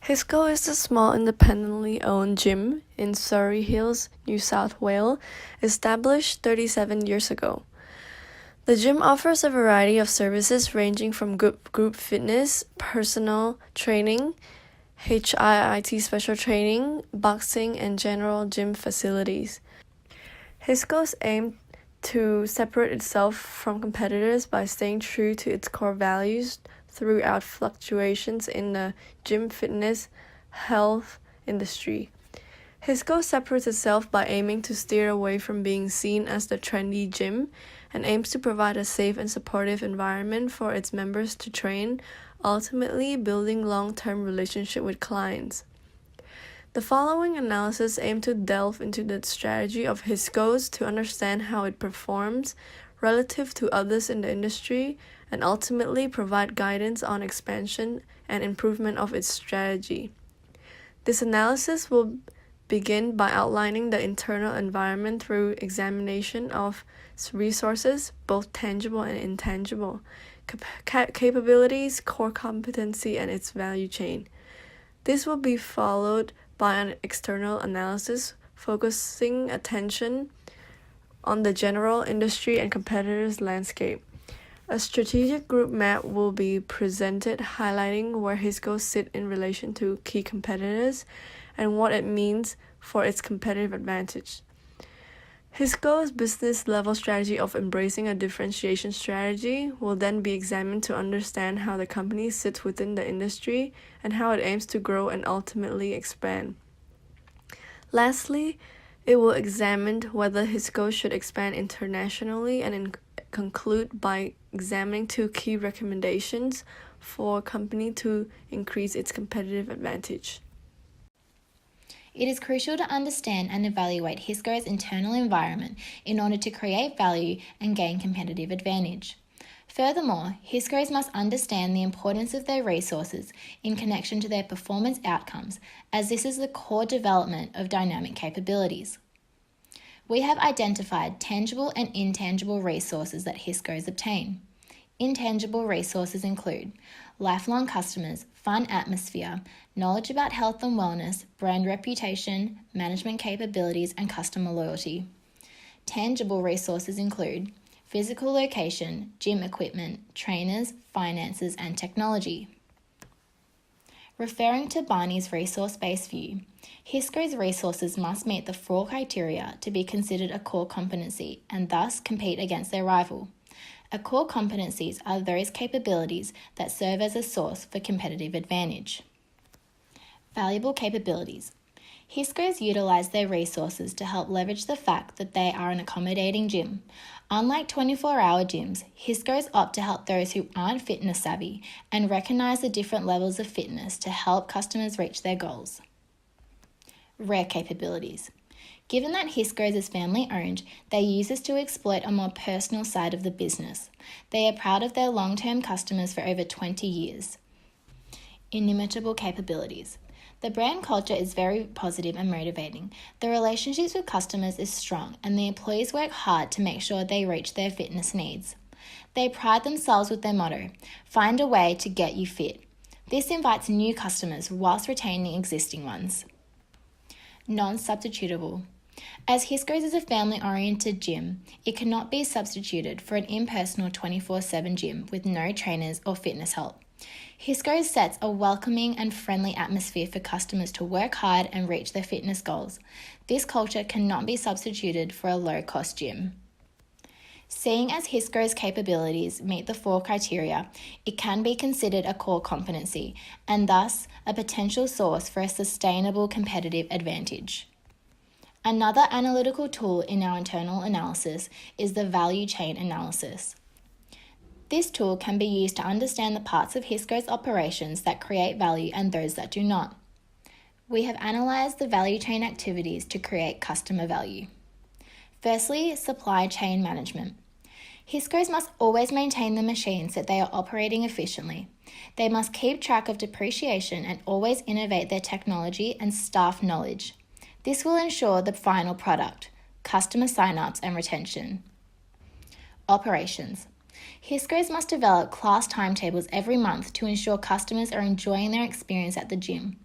Hisco is a small independently owned gym in Surrey Hills, New South Wales, established 37 years ago. The gym offers a variety of services ranging from group fitness, personal training, HIIT special training, boxing, and general gym facilities. Hisco's aim to separate itself from competitors by staying true to its core values throughout fluctuations in the gym fitness health industry. Hisco separates itself by aiming to steer away from being seen as the trendy gym and aims to provide a safe and supportive environment for its members to train, ultimately building long-term relationship with clients. The following analysis aims to delve into the strategy of Hisco's to understand how it performs relative to others in the industry and ultimately provide guidance on expansion and improvement of its strategy. This analysis will begin by outlining the internal environment through examination of resources, both tangible and intangible, capabilities, core competency, and its value chain. This will be followed by an external analysis focusing attention on the general industry and competitors' landscape. A strategic group map will be presented highlighting where Hisco sit in relation to key competitors and what it means for its competitive advantage. Hisco's business level strategy of embracing a differentiation strategy will then be examined to understand how the company sits within the industry and how it aims to grow and ultimately expand. Lastly, it will examine whether Hisco should expand internationally and conclude by examining two key recommendations for a company to increase its competitive advantage. It is crucial to understand and evaluate Hisco's internal environment in order to create value and gain competitive advantage. Furthermore, Hisco's must understand the importance of their resources in connection to their performance outcomes, as this is the core development of dynamic capabilities. We have identified tangible and intangible resources that Hisco's obtain. Intangible resources include lifelong customers, fun atmosphere, knowledge about health and wellness, brand reputation, management capabilities, and customer loyalty. Tangible resources include physical location, gym equipment, trainers, finances, and technology. Referring to Barney's resource-based view, Hisco's resources must meet the 4 criteria to be considered a core competency and thus compete against their rival. A core competencies are those capabilities that serve as a source for competitive advantage. Valuable capabilities. Hisco's utilize their resources to help leverage the fact that they are an accommodating gym. Unlike 24-hour gyms, Hisco's opt to help those who aren't fitness savvy and recognize the different levels of fitness to help customers reach their goals. Rare capabilities. Given that Hisco's is family-owned, they use this to exploit a more personal side of the business. They are proud of their long-term customers for over 20 years. Inimitable capabilities. The brand culture is very positive and motivating. The relationships with customers is strong, and the employees work hard to make sure they reach their fitness needs. They pride themselves with their motto, "Find a way to get you fit." This invites new customers whilst retaining existing ones. Non-substitutable. As Hisco's is a family-oriented gym, it cannot be substituted for an impersonal 24/7 gym with no trainers or fitness help. Hisco's sets a welcoming and friendly atmosphere for customers to work hard and reach their fitness goals. This culture cannot be substituted for a low-cost gym. Seeing as Hisco's capabilities meet the 4 criteria, it can be considered a core competency and thus a potential source for a sustainable competitive advantage. Another analytical tool in our internal analysis is the value chain analysis. This tool can be used to understand the parts of Hisco's operations that create value and those that do not. We have analysed the value chain activities to create customer value. Firstly, supply chain management. Hisco's must always maintain the machines that they are operating efficiently. They must keep track of depreciation and always innovate their technology and staff knowledge. This will ensure the final product, customer sign-ups and retention. Operations. Hisco's must develop class timetables every month to ensure customers are enjoying their experience at the gym.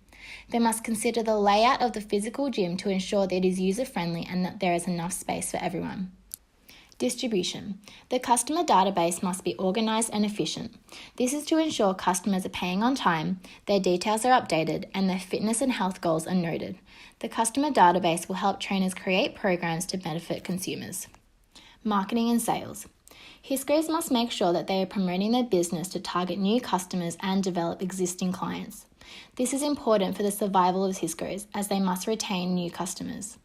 They must consider the layout of the physical gym to ensure that it is user-friendly and that there is enough space for everyone. Distribution. The customer database must be organised and efficient. This is to ensure customers are paying on time, their details are updated, and their fitness and health goals are noted. The customer database will help trainers create programs to benefit consumers. Marketing and sales. Hisco's must make sure that they are promoting their business to target new customers and develop existing clients. This is important for the survival of Hisco's, as they must retain new customers.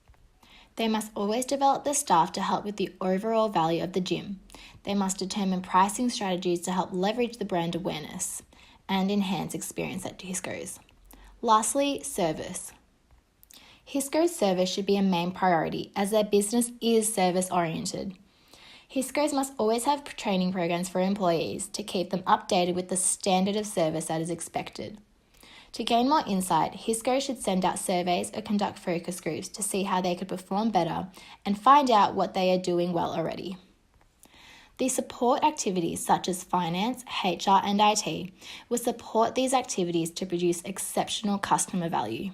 They must always develop their staff to help with the overall value of the gym. They must determine pricing strategies to help leverage the brand awareness and enhance experience at Hisco's. Lastly, service. Hisco's service should be a main priority, as their business is service-oriented. Hisco's must always have training programs for employees to keep them updated with the standard of service that is expected. To gain more insight, Hisco should send out surveys or conduct focus groups to see how they could perform better and find out what they are doing well already. The support activities such as finance, HR and IT will support these activities to produce exceptional customer value.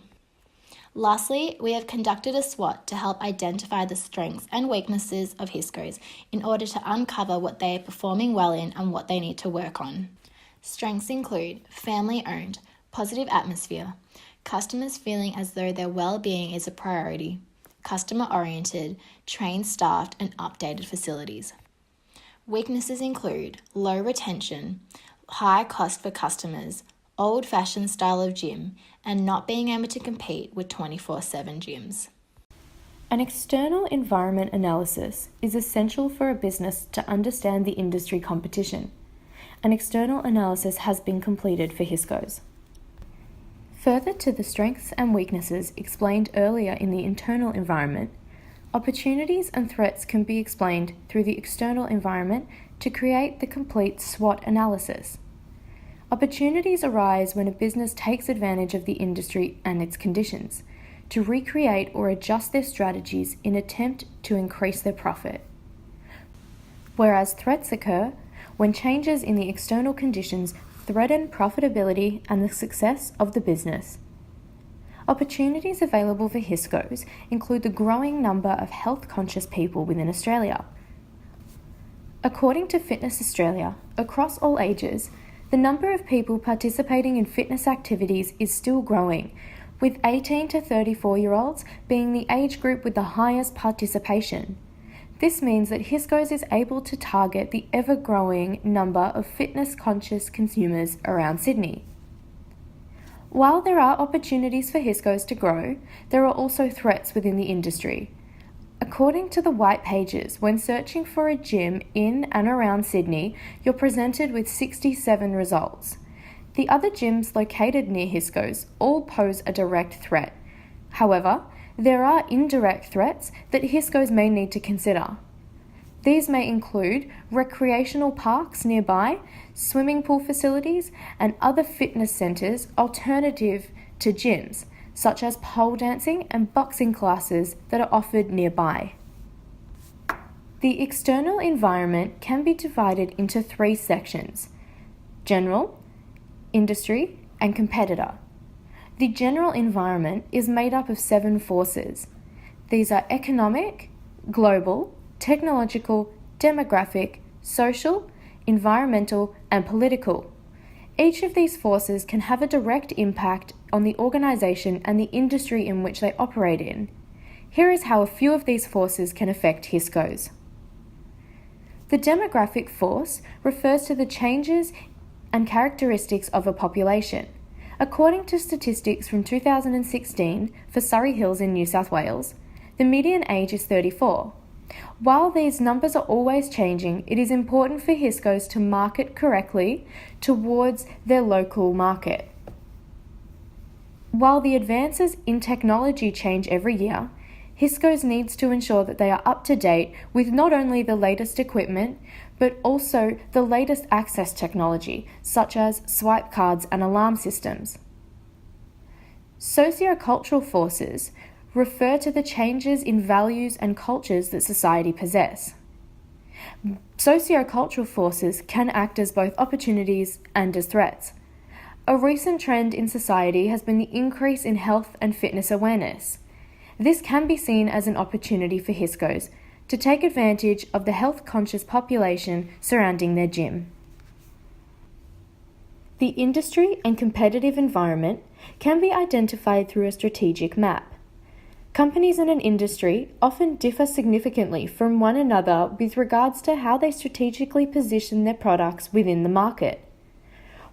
Lastly, we have conducted a SWOT to help identify the strengths and weaknesses of Hisco's in order to uncover what they are performing well in and what they need to work on. Strengths include family-owned, positive atmosphere, customers feeling as though their well-being is a priority, customer-oriented, trained staff and updated facilities. Weaknesses include low retention, high cost for customers, old-fashioned style of gym, and not being able to compete with 24/7 gyms. An external environment analysis is essential for a business to understand the industry competition. An external analysis has been completed for Hisco's. Further to the strengths and weaknesses explained earlier in the internal environment, opportunities and threats can be explained through the external environment to create the complete SWOT analysis. Opportunities arise when a business takes advantage of the industry and its conditions to recreate or adjust their strategies in attempt to increase their profit. Whereas threats occur when changes in the external conditions threaten profitability and the success of the business. Opportunities available for Hisco's include the growing number of health-conscious people within Australia. According to Fitness Australia, across all ages, the number of people participating in fitness activities is still growing, with 18 to 34-year-olds being the age group with the highest participation. This means that Hisco's is able to target the ever-growing number of fitness-conscious consumers around Sydney. While there are opportunities for Hisco's to grow, there are also threats within the industry. According to the white pages, when searching for a gym in and around Sydney, you're presented with 67 results. The other gyms located near Hisco's all pose a direct threat. However, there are indirect threats that Hisco's may need to consider. These may include recreational parks nearby, swimming pool facilities, and other fitness centres alternative to gyms, such as pole dancing and boxing classes that are offered nearby. The external environment can be divided into 3 sections: general, industry, and competitor. The general environment is made up of 7 forces. These are economic, global, technological, demographic, social, environmental, and political. Each of these forces can have a direct impact on the organisation and the industry in which they operate in. Here is how a few of these forces can affect Hisco's. The demographic force refers to the changes and characteristics of a population. According to statistics from 2016 for Surrey Hills in New South Wales, the median age is 34. While these numbers are always changing, it is important for Hisco's to market correctly towards their local market. While the advances in technology change every year, Hisco's needs to ensure that they are up to date with not only the latest equipment, but also the latest access technology, such as swipe cards and alarm systems. Sociocultural forces refer to the changes in values and cultures that society possess. Sociocultural forces can act as both opportunities and as threats. A recent trend in society has been the increase in health and fitness awareness. This can be seen as an opportunity for Hisco's to take advantage of the health-conscious population surrounding their gym. The industry and competitive environment can be identified through a strategic map. Companies in an industry often differ significantly from one another with regards to how they strategically position their products within the market.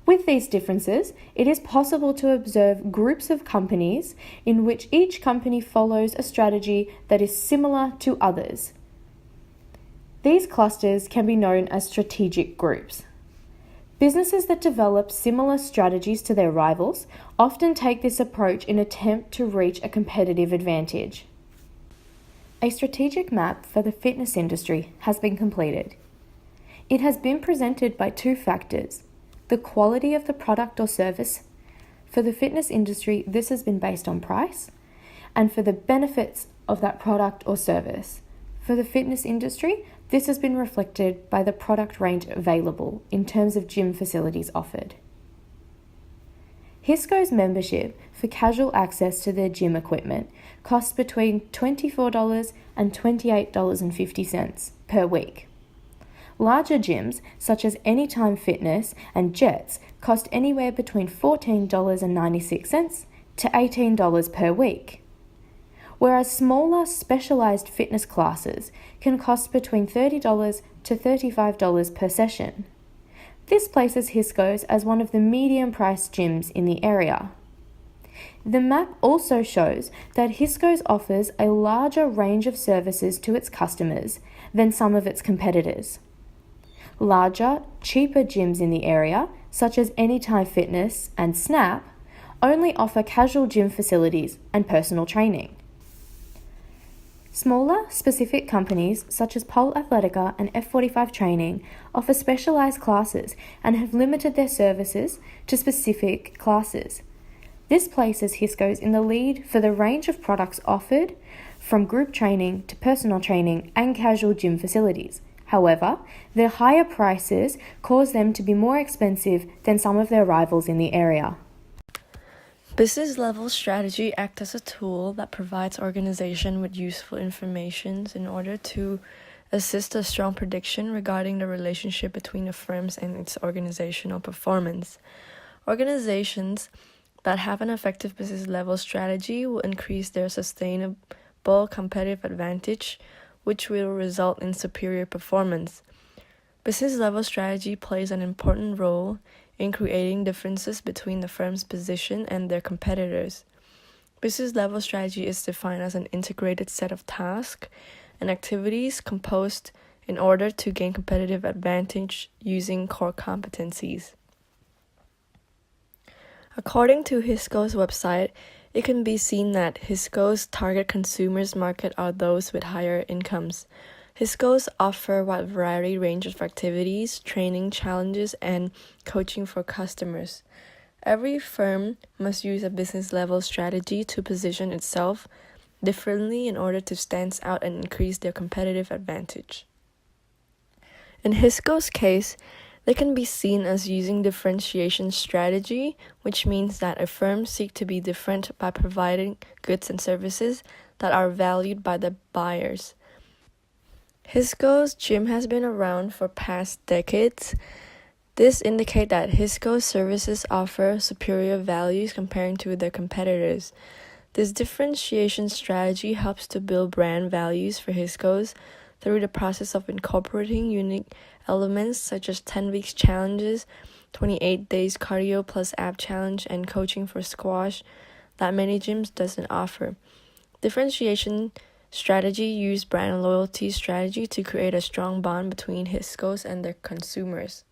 With these differences, it is possible to observe groups of companies in which each company follows a strategy that is similar to others. These clusters can be known as strategic groups. Businesses that develop similar strategies to their rivals often take this approach in an attempt to reach a competitive advantage. A strategic map for the fitness industry has been completed. It has been presented by two factors: the quality of the product or service. For the fitness industry, this has been based on price, and for the benefits of that product or service. For the fitness industry, this has been reflected by the product range available in terms of gym facilities offered. Hisco's membership for casual access to their gym equipment costs between $24 and $28.50 per week. Larger gyms, such as Anytime Fitness and Jets, cost anywhere between $14.96 to $18 per week, whereas smaller specialized fitness classes can cost between $30 to $35 per session. This places Hisco's as one of the medium-priced gyms in the area. The map also shows that Hisco's offers a larger range of services to its customers than some of its competitors. Larger, cheaper gyms in the area, such as Anytime Fitness and Snap, only offer casual gym facilities and personal training. Smaller, specific companies such as Pole Athletica and F45 Training offer specialized classes and have limited their services to specific classes. This places Hisco's in the lead for the range of products offered, from group training to personal training and casual gym facilities. However, their higher prices cause them to be more expensive than some of their rivals in the area. Business level strategy acts as a tool that provides organization with useful information in order to assist a strong prediction regarding the relationship between the firms and its organizational performance. Organizations that have an effective business level strategy will increase their sustainable competitive advantage, which will result in superior performance. Business level strategy plays an important role in creating differences between the firm's position and their competitors. Business level strategy is defined as an integrated set of tasks and activities composed in order to gain competitive advantage using core competencies. According to Hisco's website, it can be seen that Hisco's target consumers market are those with higher incomes. Hisco's offer a wide variety range of activities, training, challenges, and coaching for customers. Every firm must use a business level strategy to position itself differently in order to stand out and increase their competitive advantage. In Hisco's case, they can be seen as using differentiation strategy, which means that a firm seeks to be different by providing goods and services that are valued by the buyers. Hisco's gym has been around for past decades. This indicates that Hisco's services offer superior values comparing to their competitors. This differentiation strategy helps to build brand values for Hisco's through the process of incorporating unique elements such as 10 weeks challenges, 28 days cardio plus ab challenge, and coaching for squash that many gyms doesn't offer. Differentiation strategy use brand loyalty strategy to create a strong bond between Hisco's and their consumers.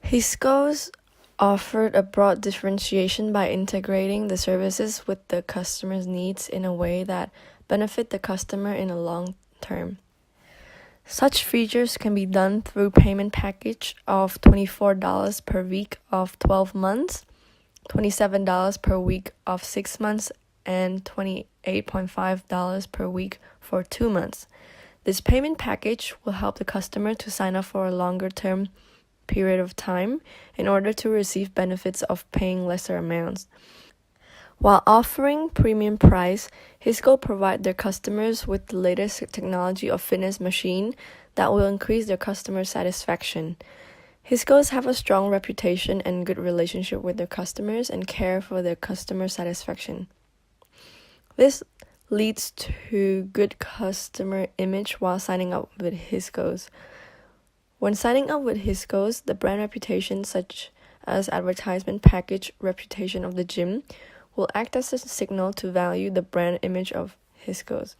Hisco's offered a broad differentiation by integrating the services with the customer's needs in a way that benefit the customer in the long term. Such features can be done through payment package of $24 per week of 12 months, $27 per week of 6 months, and $28.5 per week for 2 months. This payment package will help the customer to sign up for a longer-term period of time in order to receive benefits of paying lesser amounts. While offering premium price, Hisco provide their customers with the latest technology of fitness machine that will increase their customer satisfaction. Hisco's have a strong reputation and good relationship with their customers and care for their customer satisfaction. This leads to good customer image while signing up with Hisco's. When signing up with Hisco's, the brand reputation such as advertisement package reputation of the gym will act as a signal to value the brand image of Hisco's.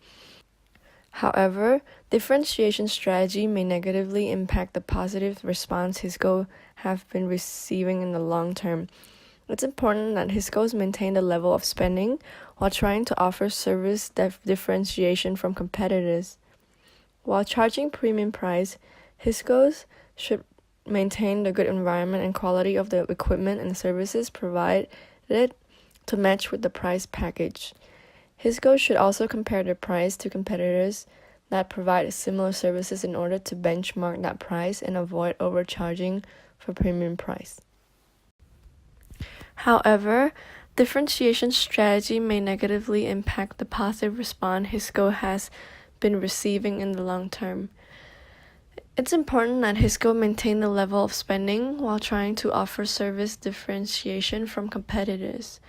However, differentiation strategy may negatively impact the positive response Hisco have been receiving in the long term. It's important that Hisco's maintain the level of spending while trying to offer service differentiation from competitors. While charging premium price, Hisco's should maintain the good environment and quality of the equipment and services provided to match with the price package. Hisco should also compare their price to competitors that provide similar services in order to benchmark that price and avoid overcharging for premium price. However, differentiation strategy may negatively impact the positive response Hisco has been receiving in the long term. It's important that Hisco maintain the level of spending while trying to offer service differentiation from competitors.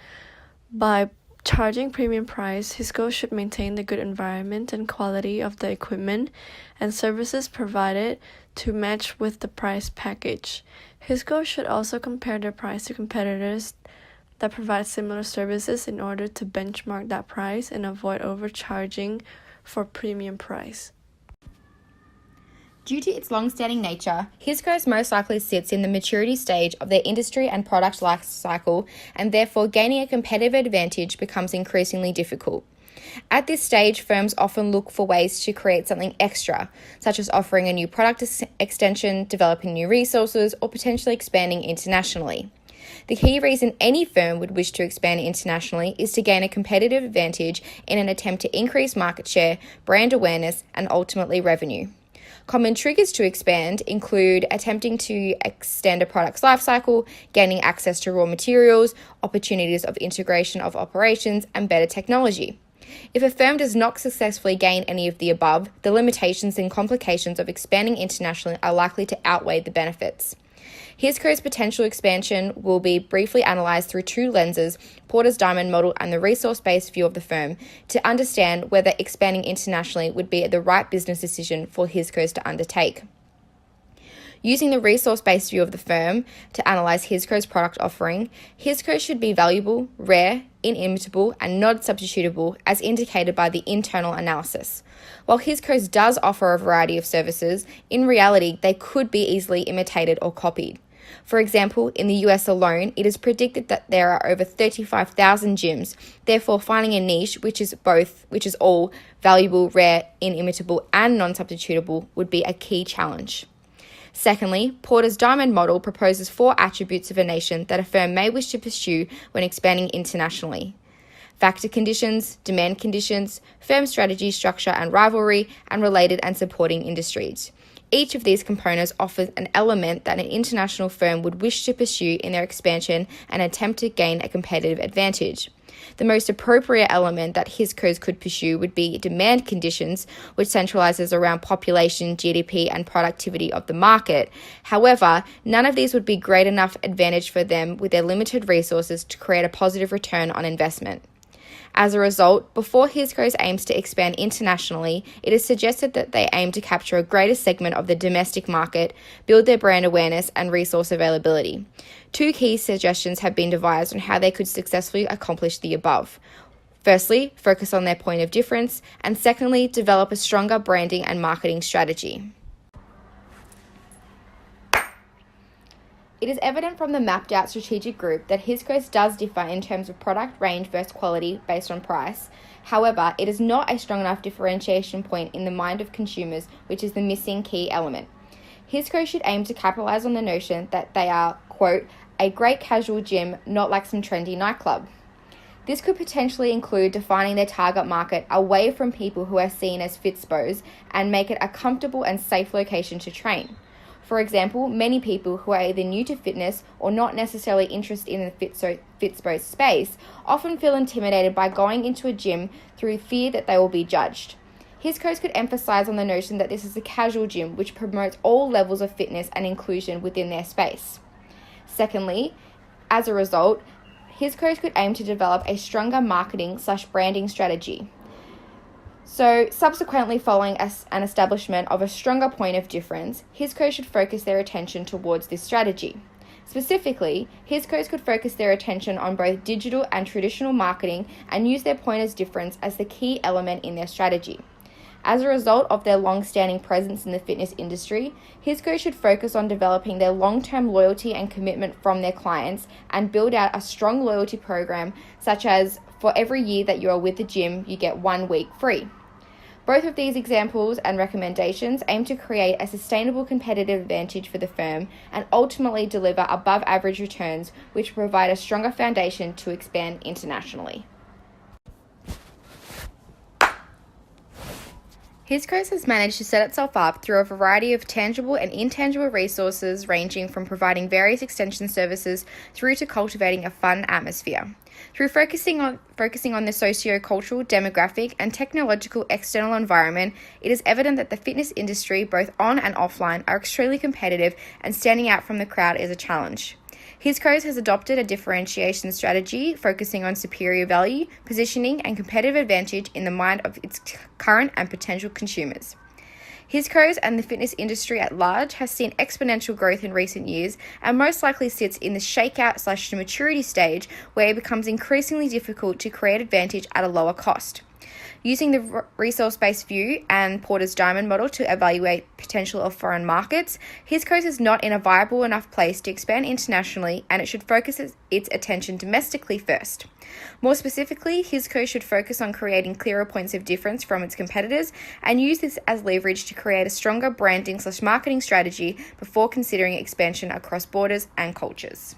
By charging premium price, Hisco should maintain the good environment and quality of the equipment and services provided to match with the price package. Hisco should also compare their price to competitors that provide similar services in order to benchmark that price and avoid overcharging for premium price. Due to its long-standing nature, Hisco's most likely sits in the maturity stage of their industry and product life cycle, and therefore gaining a competitive advantage becomes increasingly difficult. At this stage, firms often look for ways to create something extra, such as offering a new product extension, developing new resources, or potentially expanding internationally. The key reason any firm would wish to expand internationally is to gain a competitive advantage in an attempt to increase market share, brand awareness, and ultimately revenue. Common triggers to expand include attempting to extend a product's life cycle, gaining access to raw materials, opportunities of integration of operations, and better technology. If a firm does not successfully gain any of the above, the limitations and complications of expanding internationally are likely to outweigh the benefits. Hisco's potential expansion will be briefly analysed through two lenses, Porter's Diamond model and the resource-based view of the firm, to understand whether expanding internationally would be the right business decision for Hisco's to undertake. Using the resource-based view of the firm to analyse Hisco's product offering, Hisco should be valuable, rare, inimitable, and non-substitutable as indicated by the internal analysis. While Hisco's does offer a variety of services, in reality they could be easily imitated or copied. For example, in the US alone, it is predicted that there are over 35,000 gyms. Therefore, finding a niche which is all valuable, rare, inimitable, and non-substitutable would be a key challenge. Secondly, Porter's Diamond model proposes 4 attributes of a nation that a firm may wish to pursue when expanding internationally: factor conditions, demand conditions, firm strategy, structure and rivalry, and related and supporting industries. Each of these components offers an element that an international firm would wish to pursue in their expansion and attempt to gain a competitive advantage. The most appropriate element that Hisco's could pursue would be demand conditions, which centralizes around population, GDP, and productivity of the market. However, none of these would be great enough advantage for them with their limited resources to create a positive return on investment. As a result, before Hisco's aims to expand internationally, it is suggested that they aim to capture a greater segment of the domestic market, build their brand awareness and resource availability. 2 key suggestions have been devised on how they could successfully accomplish the above. Firstly, focus on their point of difference, and secondly, develop a stronger branding and marketing strategy. It is evident from the mapped out strategic group that Hisco's does differ in terms of product range versus quality based on price. However, it is not a strong enough differentiation point in the mind of consumers, which is the missing key element. Hisco should aim to capitalize on the notion that they are, quote, a great casual gym, not like some trendy nightclub. This could potentially include defining their target market away from people who are seen as fitspos and make it a comfortable and safe location to train. For example, many people who are either new to fitness or not necessarily interested in the Fitspo space often feel intimidated by going into a gym through fear that they will be judged. His coach could emphasize on the notion that this is a casual gym which promotes all levels of fitness and inclusion within their space. Secondly, as a result, his coach could aim to develop a stronger marketing/branding strategy. So, subsequently following an establishment of a stronger point of difference, his coach should focus their attention towards this strategy. Specifically, his coach could focus their attention on both digital and traditional marketing and use their point of difference as the key element in their strategy. As a result of their long-standing presence in the fitness industry, his coach should focus on developing their long-term loyalty and commitment from their clients and build out a strong loyalty program such as for every year that you are with the gym, you get 1 week free. Both of these examples and recommendations aim to create a sustainable competitive advantage for the firm and ultimately deliver above average returns which provide a stronger foundation to expand internationally. His coach has managed to set itself up through a variety of tangible and intangible resources ranging from providing various extension services through to cultivating a fun atmosphere. Through focusing on the socio-cultural, demographic, and technological external environment, it is evident that the fitness industry, both on and offline, are extremely competitive and standing out from the crowd is a challenge. His coach has adopted a differentiation strategy focusing on superior value, positioning, and competitive advantage in the mind of its current and potential consumers. His coach and the fitness industry at large has seen exponential growth in recent years and most likely sits in the shakeout/maturity stage where it becomes increasingly difficult to create advantage at a lower cost. Using the resource-based view and Porter's Diamond model to evaluate potential of foreign markets, his coach is not in a viable enough place to expand internationally and it should focus its attention domestically first. More specifically, his coach should focus on creating clearer points of difference from its competitors and use this as leverage to create a stronger branding/marketing strategy before considering expansion across borders and cultures.